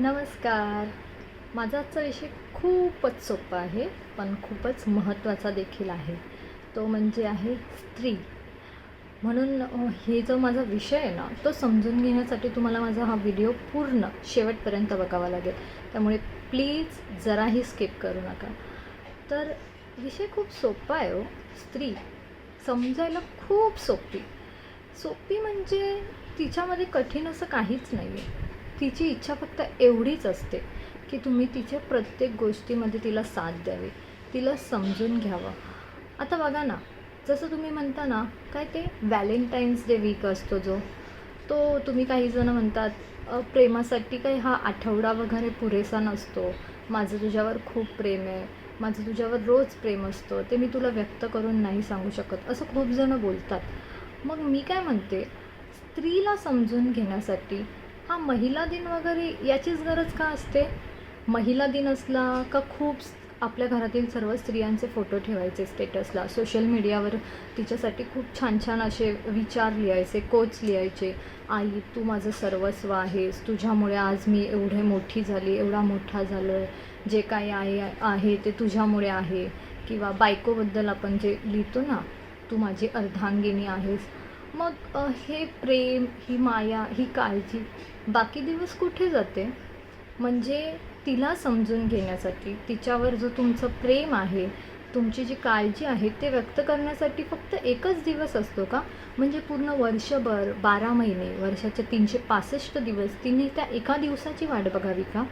नमस्कार. माझा आजचा विषय खूपच सोपा आहे, पण खूपच महत्त्वाचा देखील आहे. तो म्हणजे आहे स्त्री. म्हणून हे जो माझा विषय आहे ना, तो समजून घेण्यासाठी तुम्हाला माझा हा व्हिडिओ पूर्ण शेवटपर्यंत बघावा लागेल. त्यामुळे प्लीज जराही स्किप करू नका. तर विषय खूप सोपा आहे हो. स्त्री समजायला खूप सोपी. सोपी म्हणजे तिच्यामध्ये कठीण असं काहीच नाही आहे. तिची इच्छा फक्त एवढीच असते की तुम्ही तिच्या प्रत्येक गोष्टीमध्ये तिला साथ द्यावी, तिला समजून घ्यावं. आता बघा ना, जसं तुम्ही म्हणता ना, काय ते व्हॅलेंटाईन्स डे वीक असतो जो, तो तुम्ही काही जण म्हणतात प्रेमासाठी काही हा आठवडा वगैरे पुरेसा नसतो. माझं तुझ्यावर खूप प्रेम आहे, माझं तुझ्यावर रोज प्रेम असतं, ते मी तुला व्यक्त करून नाही सांगू शकत, असं खूप जण बोलतात. मग मी काय म्हणते, स्त्रीला समजून घेण्यासाठी हा महिला दिन वगैरे याचीच गरज का असते? महिला दिन असला का आपल्या घरातील सर्व स्त्रियांचे फोटो ठेवायचे स्टेटसला, सोशल मीडियावर तिच्यासाठी खूप छान छान असे विचार लिहायचे, कोट्स लिहायचे. आई तू माझं सर्वस्व आहेस, तुझ्यामुळे आज मी एवढे मोठी झाली, एवढा मोठा झालो आहे, जे काही आहे ते तुझ्यामुळे आहे. किंवा बायकोबद्दल आपण जे लिहितो ना, तू माझी अर्धांगिनी आहेस. मग हे प्रेम, ही माया, ही काळजी बाकी दिवस कुठे जाते? म्हणजे तिला समजून घेण्यासाठी, तिच्यावर जो तुमचं प्रेम आहे, तुमची जी काळजी आहे ते व्यक्त करण्यासाठी फक्त एकच दिवस असतो का? म्हणजे पूर्ण वर्षभर, 12 महिने, वर्षाचे 365 दिवस तिने त्या एका दिवसाची वाट बघावी का?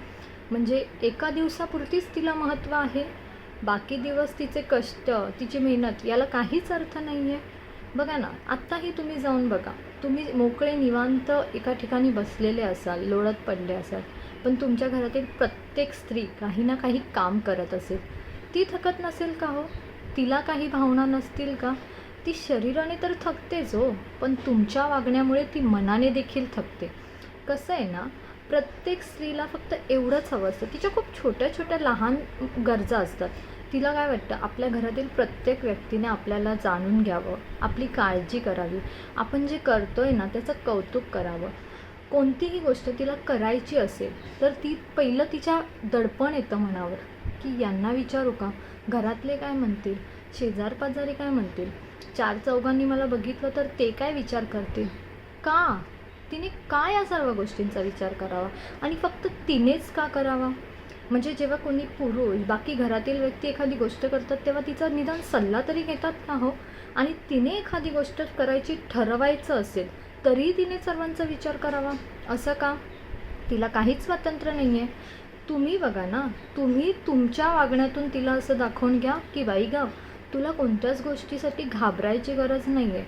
म्हणजे एका दिवसापुरतीच तिला महत्त्व आहे, बाकी दिवस तिचे कष्ट, तिची मेहनत याला काहीच अर्थ नाही आहे. बघा ना, आत्ताही तुम्ही जाऊन बघा, तुम्ही मोकळे निवांत एका ठिकाणी बसलेले असाल, लोळत पडले असाल, पण तुमच्या घरातील प्रत्येक स्त्री काही ना काही काम करत असेल. ती थकत नसेल का हो? तिला काही भावना नसतील का? ती शरीराने तर थकतेच हो, पण तुमच्या वागण्यामुळे ती मनाने देखील थकते. कसं आहे ना, प्रत्येक स्त्रीला फक्त एवढंच हवं असतं, तिच्या खूप छोट्या छोट्या लहान गरजा असतात. तिला काय वाटतं, आपल्या घरातील प्रत्येक व्यक्तीने आपल्याला जाणून घ्यावं, आपली काळजी करावी, आपण जे करतो आहे ना त्याचं कौतुक करावं. कोणतीही गोष्ट तिला करायची असेल तर ती पहिलं तिच्या दडपण येतं मनावर, की यांना विचारू का, घरातले काय म्हणतील, शेजारपाजारी काय म्हणतील, चार चौघांनी मला बघितलं तर ते काय विचार करतील. का तिने काय या सर्व गोष्टींचा विचार करावा, आणि फक्त तिनेच का करावा? म्हणजे जेव्हा कोणी पुरुष, बाकी घरातील व्यक्ती एखादी गोष्ट करतात तेव्हा तिचा निदान सल्ला तरी घेतात का हो? आणि तिने एखादी गोष्ट करायची ठरवायचं असेल तरी तिने सर्वांचा विचार करावा, असं का? तिला काहीच स्वातंत्र्य नाही आहे. तुम्ही बघा ना, तुम्ही तुमच्या वागण्यातून तिला असं दाखवून घ्या की बाई ग, तुला कोणत्याच गोष्टीसाठी घाबरायची गरज नाही आहे,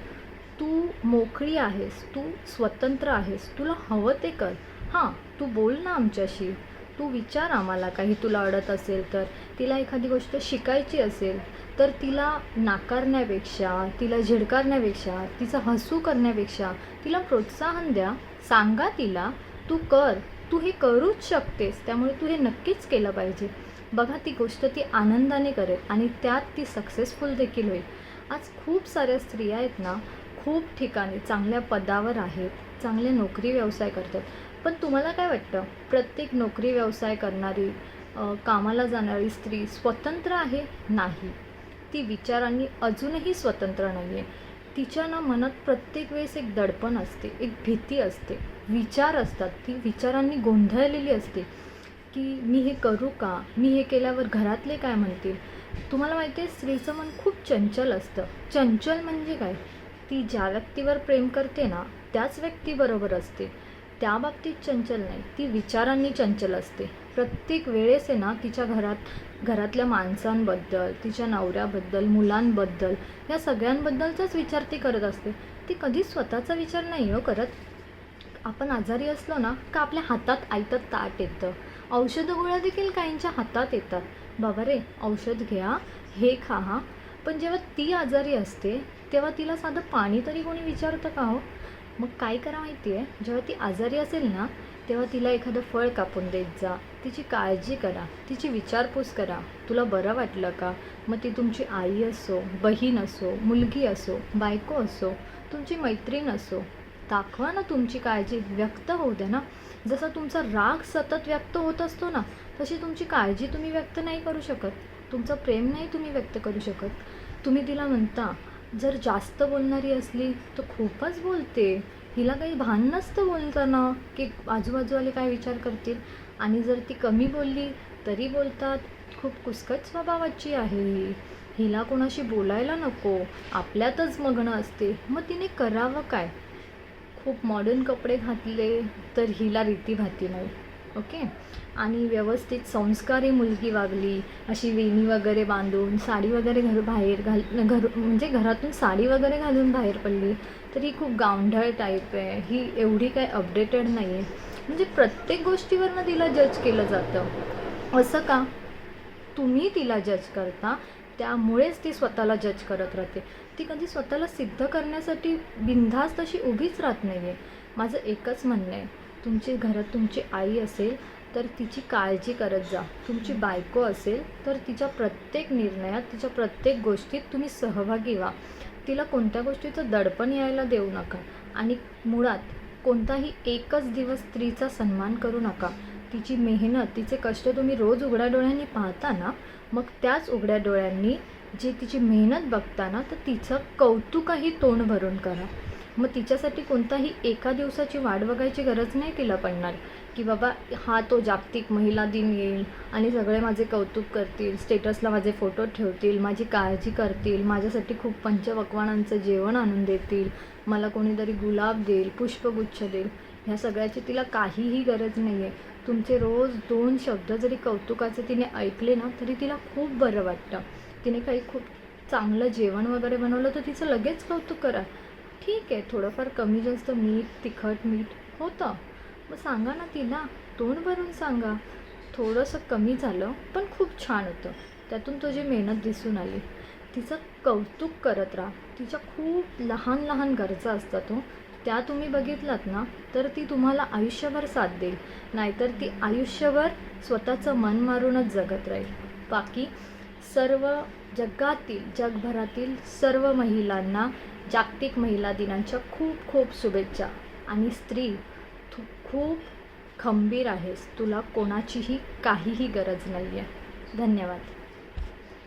तू मोकळी आहेस, तू स्वतंत्र आहेस, तुला हवं ते कर. हां, तू बोल ना आमच्याशी, तू विचार आम्हाला काही तुला अडत असेल तर. तिला एखादी गोष्ट शिकायची असेल तर तिला नाकारण्यापेक्षा, तिला झिडकारण्यापेक्षा, तिचं हसू करण्यापेक्षा तिला प्रोत्साहन द्या. सांगा तिला, तू कर, तू हे करूच शकतेस, त्यामुळे तू हे नक्कीच केलं पाहिजे. बघा, ती गोष्ट ती आनंदाने करेल आणि त्यात ती सक्सेसफुल देखील होईल. आज खूप साऱ्या स्त्रिया आहेत ना, खूप ठिकाणी चांगल्या पदावर आहेत, चांगले नोकरी व्यवसाय करतात. पण तुम्हाला काय वाटतं, प्रत्येक नोकरी व्यवसाय करणारी, कामाला जाणारी स्त्री स्वतंत्र आहे? नाही. ती विचारांनी अजूनही स्वतंत्र नाही आहे. तिच्या ना मनात प्रत्येक वेळेस एक दडपण असते, एक भीती असते, विचार असतात, ती विचारांनी गोंधळलेली असते की मी हे करू का, मी हे केल्यावर घरातले काय म्हणतील. तुम्हाला माहिती आहे, स्त्रीचं मन खूप चंचल असतं. चंचल म्हणजे काय, ती ज्या व्यक्तीवर प्रेम करते ना त्याच व्यक्तीबरोबर असते, त्या बाबतीत चंचल नाही, ती विचारांनी चंचल असते. प्रत्येक वेळेस आहे ना, तिच्या घरातल्या माणसांबद्दल, तिच्या नवऱ्याबद्दल, मुलांबद्दल, या सगळ्यांबद्दलचाच विचार ती करत असते. ती कधीच स्वतःचा विचार नाही हो करत. आपण आजारी असलो ना का आपल्या हातात आयतं ताट येतं, औषधं गोळ्या देखील काहींच्या हातात येतात. बाबा रे, औषध घ्या, हे खा. हां, पण जेव्हा ती आजारी असते तेव्हा तिला साधं पाणी तरी कोणी विचारतं का हो? मग काय करा माहिती आहे, जेव्हा ती आजारी असेल ना तेव्हा तिला एखादं फळ कापून देत जा, तिची काळजी करा, तिची विचारपूस करा, तुला बरं वाटलं का? मग ती तुमची आई असो, बहीण असो, मुलगी असो, बायको असो, तुमची मैत्रीण असो, दाखवा ना तुमची काळजी, व्यक्त होऊ द्या ना. जसा तुमचा राग सतत व्यक्त होत असतो ना, तशी तुमची काळजी तुम्ही व्यक्त नाही करू शकत, तुमचं प्रेम नाही तुम्ही व्यक्त करू शकत. तुम्ही तिला म्हणता, जर जास्त बोलणारी असली तर खूपच बोलते, हिला काही भान नसतं बोलताना की आजूबाजूवाले काय विचार करतील. आणि जर ती कमी बोलली तरी बोलतात, खूप कुसकट स्वभावाची आहे ही, हिला कोणाशी बोलायला नको, आपल्यातच मग्न असते. मग तिने करावं काय? खूप मॉडर्न कपडे घातले तर हिला रीतीभाती नाही. ओके. आणि व्यवस्थित संस्कारी मुलगी वागली, अशी वेणी वगैरे बांधून साडी वगैरे बाहेर म्हणजे घरातून साडी वगैरे घालून बाहेर पडली तर ही खूप गावंढळ टाईप आहे, ही एवढी काय अपडेटेड नाही आहे. म्हणजे प्रत्येक गोष्टीवरनं तिला जज केलं जातं. असं का? तुम्ही तिला जज करता, त्यामुळेच ती स्वतःला जज करत राहते. ती कधी स्वतःला सिद्ध करण्यासाठी बिनधास्त अशी उभीच राहत नाही आहे. माझं एकच म्हणणं आहे, तुमची घरात तुमची आई असेल तर तिची काळजी करत जा. तुमची बायको असेल तर तिच्या प्रत्येक निर्णयात, तिच्या प्रत्येक गोष्टीत तुम्ही सहभागी व्हा. तिला कोणत्या गोष्टीचं दडपण यायला देऊ नका. आणि मुळात कोणताही एकच दिवस स्त्रीचा सन्मान करू नका. तिची मेहनत, तिचे कष्ट तुम्ही रोज उघड्या डोळ्यांनी पाहता ना, मग त्याच उघड्या डोळ्यांनी जी तिची मेहनत बघताना तर तिचं कौतुकही तोंड भरून करा. मग तिच्यासाठी कोणताही एका दिवसाची वाट बघायची गरज नाही तिला पडणार की बाबा हा तो जागतिक महिला दिन येईल आणि सगळे माझे कौतुक करतील, स्टेटसला माझे फोटो ठेवतील, माझी काळजी करतील, माझ्यासाठी खूप पंचपक्वान्नांचं जेवण आणून देतील, मला कोणीतरी गुलाब देईल, पुष्पगुच्छ देईल. ह्या सगळ्याची तिला काहीही गरज नाही आहे. तुमचे रोज 2 शब्द जरी कौतुकाचे तिने ऐकले ना तरी तिला खूप बरं वाटतं. तिने काही खूप चांगलं जेवण वगैरे बनवलं तर तिचं लगेच कौतुक करा. ठीक आहे, थोडंफार कमी जास्त मीठ, तिखट मीठ होतं, मग सांगा ना तिला, तोंड भरून सांगा, थोडंसं कमी झालं पण खूप छान होतं, त्यातून तुझी मेहनत दिसून आली. तिचं कौतुक करत राहा. तिच्या खूप लहान लहान गरजा असतात, त्या तुम्ही बघितलात ना तर ती तुम्हाला आयुष्यभर साथ देईल. नाहीतर ती आयुष्यभर स्वतःचं मन मारूनच जगत राहील. बाकी सर्व जगभरातील सर्व महिलांना जागतिक महिला दिनाच्या खूप खूप शुभेच्छा. आणि स्त्री, तू खूप खंबीर आहेस, तुला कोणाचीही काहीही गरज नाही आहे. धन्यवाद.